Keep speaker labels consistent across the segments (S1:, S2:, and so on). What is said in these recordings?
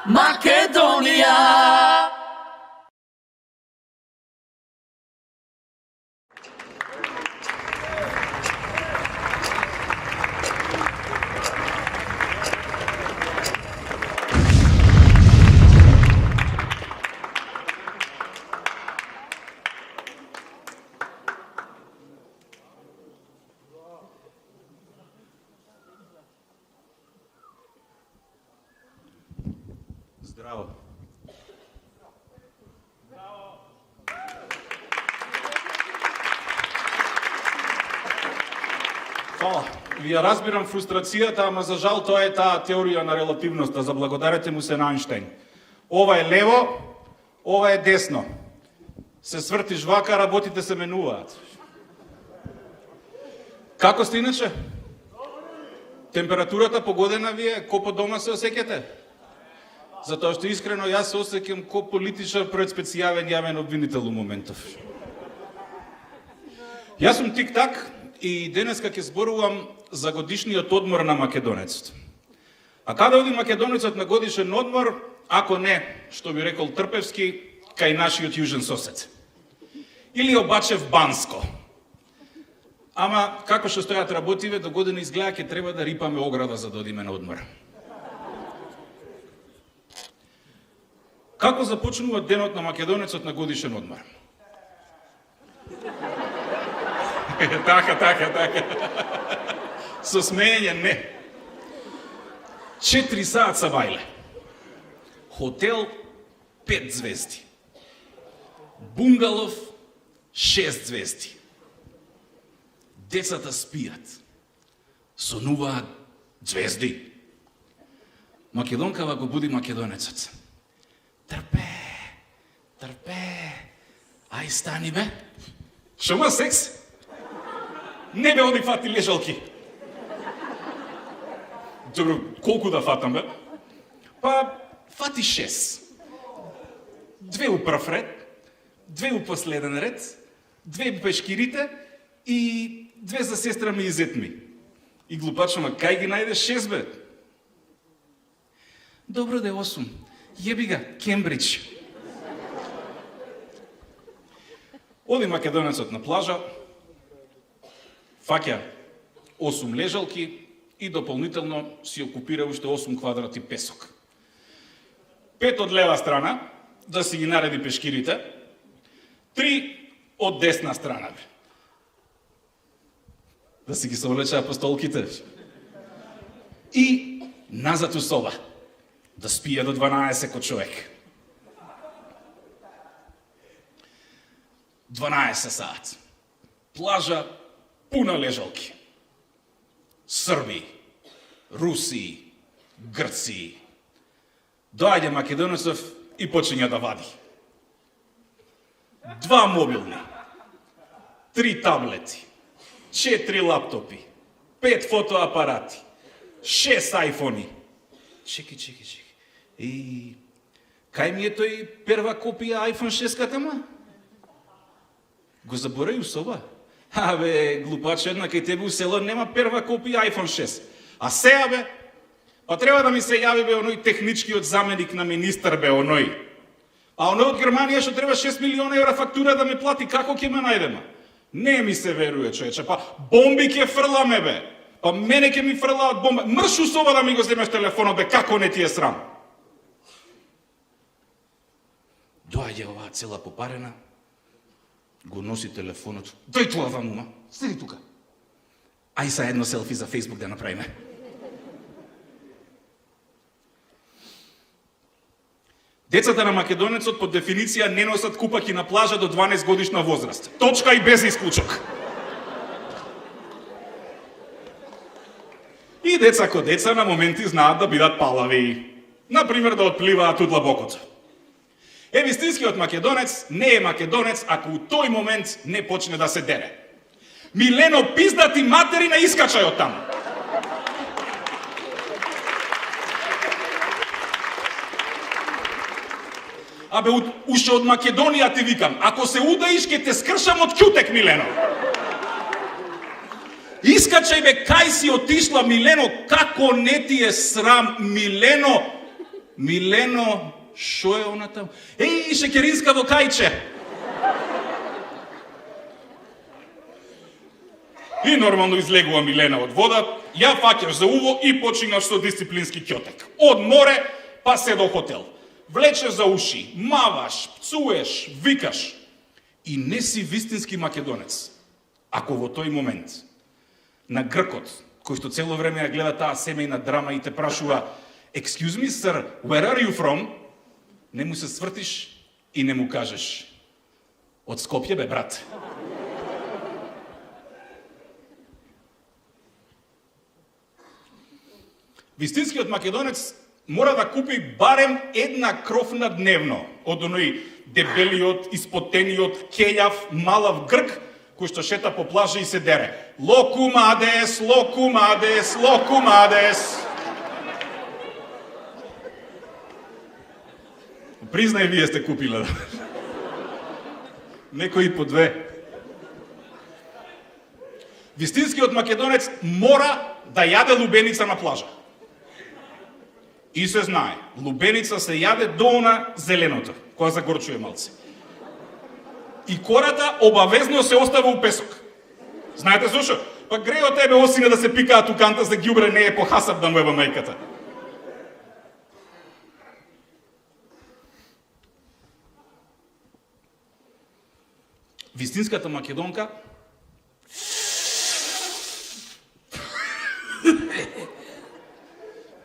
S1: Македонија!
S2: Здраво. Фала. Ви ја разбирам фрустрацијата, ама за жал тоа е таа теорија на релативноста, заблагодарете му се на Ајнштајн. Ова е лево, ова е десно. Се свртиш вака, работите се менуваат. Како сте иначе? Температурата погодена ви е, ко по дома се осеќате? Затоа што искрено јас се осеќам ко политичар пред специјален јавен обвинител у моментов. Јас сум тик-так и денеска ќе зборувам за годишниот одмор на македонецот. А каде оди македонецот на годишен одмор, ако не, што би рекол Трпевски, кај нашиот јужен сосед? Или обаче в Банско? Ама, како што стојат работиве, до година изгледа ќе треба да рипаме ограда за да одиме на одмор. Како започнува денот на македонецот на годишен одмор? Така. Со смеење не. 4 саат са бајле. Хотел 5 звезди. Бунгалов 6 звезди. Децата спијат. Сонуваат звезди. Македонкава го буди македонецот. Трпе, ај стани бе. Шома секс? Не бе, оди фати лежалки. Добро, колку да фатам бе? Па, фати 6. 2 у прв ред, 2 у последен ред, 2 у пешкирите и 2 за сестра ми и зет ми. И глупачо, ма кај ги најдеш 6 бе? Добро де 8. Јеби га, Кембридж. Оди македонецот на плажа, фаќа 8 лежалки и дополнително си окупира уште 8 квадрати песок. 5 од лева страна, да си ги нареди пешкирите, 3 од десна страна. Да си ги совлеча по столките. И назад у соба. Да спие до 12 ко човек. 12 саат. Плажа пуна лежалки. Срби, Руси, Грци. Доаѓа македонецов и почиња да вади. 2 мобилни, 3 таблети, 4 лаптопи, 5 фотоапарати, 6 айфони. Чеки. И кај ми е тој прва копија iPhone 6-ката ма? Го заборај у соба? Абе, глупач, една кај тебе у село нема прва копија iPhone 6. А сеја бе? Па треба да ми се јави бе оној техничкиот заменик на министар бе оној. А оној од Германија што треба 6 милиона евра фактура да ме плати, како ќе ме најдеме? Не ми се веруе, човече, па бомби ќе фрламе бе. Па мене ќе ми фрлаат бомба. Мрш у соба да ми го земеш телефонот, бе, како не ти е срам? Доаѓа оваа цела попарена, го носи телефонот. Дој тоа вам ума, седи тука. Ај са едно селфи за Фейсбук да направиме. Децата на македонецот по дефиниција не носат купаки на плажа до 12 годишна возраст. Точка и без исклучок. И деца ко деца на моменти знаат да бидат палави. Например, да отпливаат у длабокото. Вистинскиот македонец не е македонец ако у тој момент не почне да се дере. Милено, пиздати материна, искачај од таму. Абе, уште од Македонија ти викам, ако се удаиш, ке те скршам од ќутек, Милено. Искачај бе, кај си отишла, Милено, како не ти е срам, Милено? Милено, шо е она таму? Еј, шеќеринска во кајче! И нормално излегува Милена од вода, ја фаќаш за уво и починаш со дисциплински ќотек. Од море, па се до хотел. Влечеш за уши, маваш, пцуеш, викаш. И не си вистински македонец. Ако во тој момент на гркот, кој што цело време ја гледа таа семејна драма и те прашува "Excuse me, sir, where are you from?" не му се свртиш и не му кажеш "Од Скопје, бе, брат." Вистинскиот македонец мора да купи барем една крофна дневно од оној дебелиот, испотениот, кељав, малав грк кој што шета по плажа и се дере. Локумадес, локумадес, локумадес. Признај, вие сте купила. Некои по две. Вистинскиот македонец мора да јаде лубеница на плажа. И се знае, лубеница се јаде до она зеленото, која загорчува малце. И кората обавезно се остава у песок. Знаете зошто? Па греј од тебе, осине, да се пикаат у канта за ѓубре, не е похасаб да му ева мајката. Вистинската македонка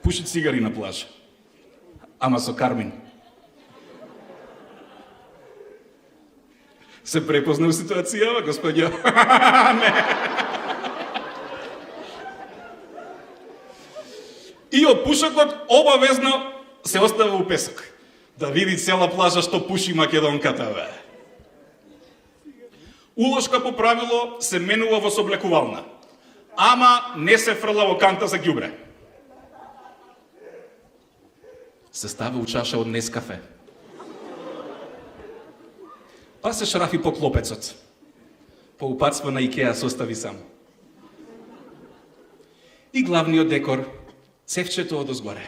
S2: пуши цигари на плажа. Ама со кармин. Се препозна у ситуацијава, господја? Не. И од пушокот обавезно се остава у песок. Да види цела плажа што пуши македонката, бе. Улошка по правило се менува во соблекувална. Ама не се фрла во канта за ѓубре. Се стави у чаша од Нескафе. Па се шрафи по клопецот. По упатство на Икеа се остави само. И главниот декор, цевчето од озгоре.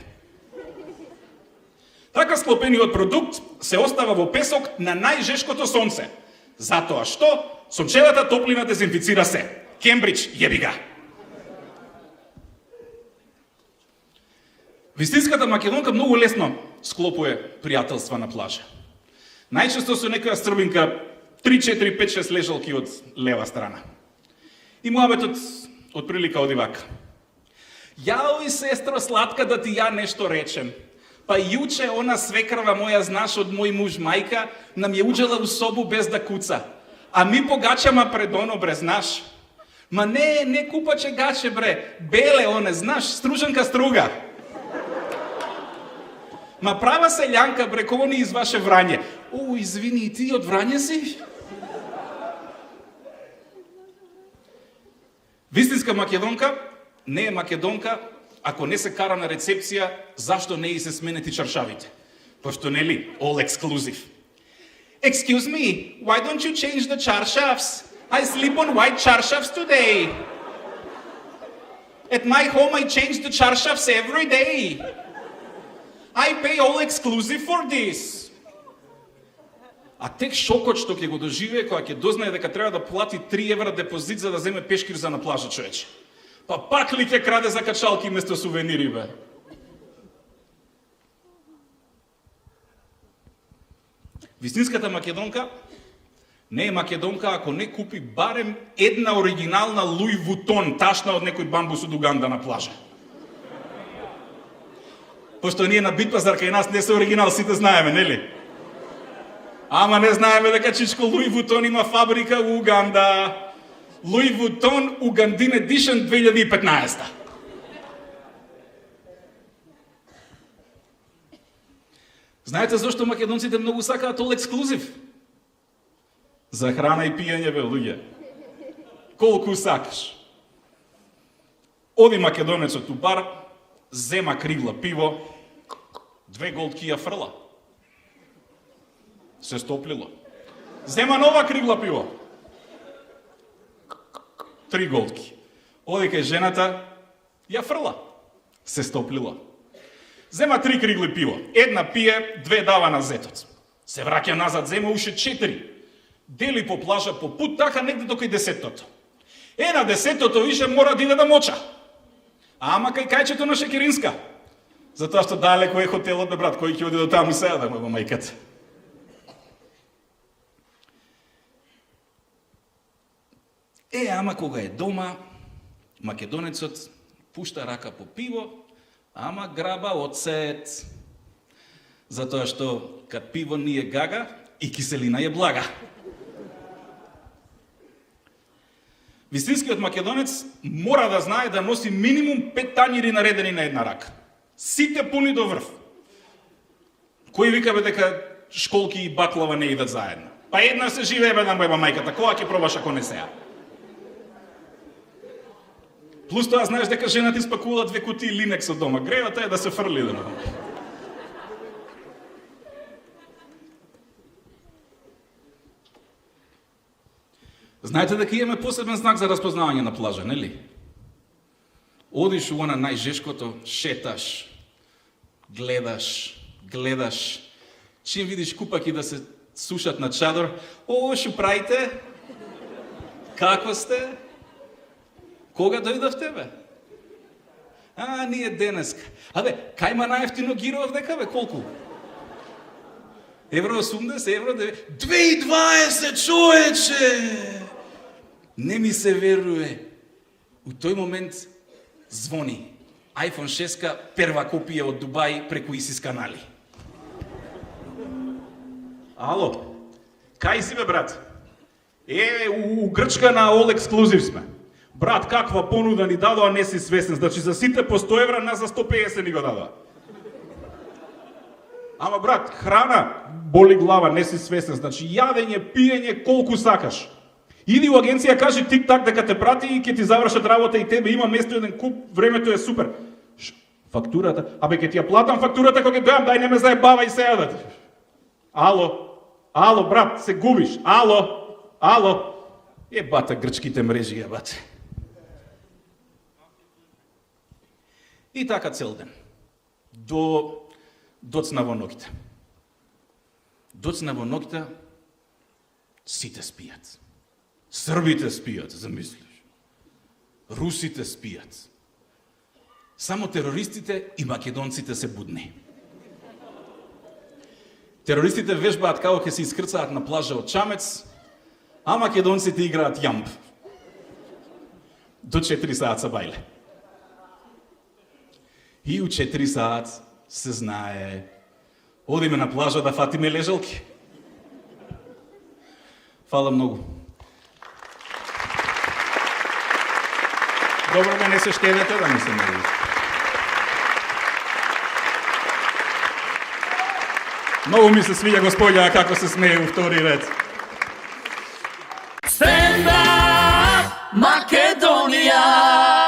S2: Така склопениот продукт се остава во песок на најжешкото сонце. Затоа што сончевата топлина дезинфицира се. Кембридж, јебига. Вистинската македонка многу лесно склопува пријателства на плажа. Најчесто со некоја србинка 3, 4, 5, 6 лежалки од лева страна. И муабетот од прилика оди вака. Јао и сестро сладка, да ти ја нешто речем. Па јуче она свекрва моја, знаш, од мој муж мајка, нам ја уđела у собу без да куца. А ми по гачама пред оно, бре, знаш. Ма не купаче гаче, бре, беле оне, знаш, стружанка струга. Ма права селјанка, бре, кој ни из ваше Врање. О, извини, ти од Врање си? Вистинска македонка не е македонка ако не се кара на рецепција зашто не и се сменети чаршавите. Пошто нели, all exclusive. Excuse me, why don't you change the charshafs? I sleep on white charshafs today. At my home I change the charshafs every day. I pay all exclusive for this. А тек шокот што ќе го доживее кога ќе дознае дека треба да плати 3 евра депозит за да земе пешкир за на плажа, човече. Па пак ли ќе краде за качалки место сувенири, бе? Вистинската македонка не е македонка ако не купи барем една оригинална Луи Вутон, ташна од некој бамбус од Уганда на плажа. Пошто ние на Битпазар кај нас не се оригинал, сите знаеме, нели? Ама не знаеме дека чичко Луи Вутон има фабрика у Уганда. Луи Вутон Угандин Edition 2015. Знаете зашто македонците многу сакаат all exclusive? За храна и пиење, бе, луѓе. Колку сакаш. Оди македонецот у бар, зема кригла пиво, 2 голтки ја фрла. Се стоплило. Зема нова кригла пиво. 3 голтки. Оди кај жената, ја фрла. Се стоплило. Зема 3 кригли пиво. Една пие, 2 дава на зетот. Се враќа назад, зема уште 4. Дели по плажа по пут, така негде до кај 10-тото. На 10-тото више мора да иде да моча. Ама кај кајчето на Шекеринска. Затоа што далеко е хотелот, бе брат, кој ќе оди до таму сега да му мајката. Ама кога е дома, македонецот пушта рака по пиво, ама граба оцет. Затоа што кад пиво не е гага, и киселина е блага. Вистинскиот македонец мора да знае да носи минимум 5 тањири наредени на една рака. Сите пуни до врв. Кој вика бе дека школки и баклава не идат заедно? Па една се живее бе на моја мајката, кога ќе пробаш ако не сеа? Плюс тоа знаеш дека жената испакува 2 кутии линекс од дома. Гревата е да се фрли да дома. Знаете дека имаме посебен знак за распознавање на плажа, нели? Одиш у она најжешкото, шеташ, гледаш, чим видиш купаки да се сушат на чадор, шо правите? Како сте? Кога дојдовте, бе? Ние денеска. Кај ма најефтино гиров дека, бе, колку? Евро 80, евро 9... 2020, човече! Не ми се веруе. У тој момент звони. iPhone 6, прва копија од Дубај преку ИСИС канали. Ало, кај си бе, брат? У Грчка на All Exclusive сме. Брат, каква понуда ни дадоа, не си свесен. Значи за сите по 100 евра, нас за 150 ни го дадоа. Ама брат, храна, боли глава, не си свесен. Значи јадење, пиење, колку сакаш. Иди у агенција, кажи тик-так дека те прати и ќе ти завршат работа и тебе има место еден куп, времето е супер. Фактурата? Ќе ти ја платам фактурата кога ќе дојам, дај не ме заебавај сега да. Ало, брат, се губиш. Ало. Ебата грчките мрежи, ебате. И така цел ден. Доцна во ноќта. Доцна во ноќта, сите спијат. Србите спијат, замислиш. Русите спијат. Само терористите и македонците се будни. Терористите вежбаат како ќе се искрцаат на плажа од Чамец, а македонците играат јамп. До 4 саат са бајле. И у 4 саат се знае, одиме на плажа да фатиме лежалки. Фала многу. Добро да не се штедете, да не се мерите. Многу ми се свиѓа господја како се смее у втори ред.
S1: Stand up, Македонија!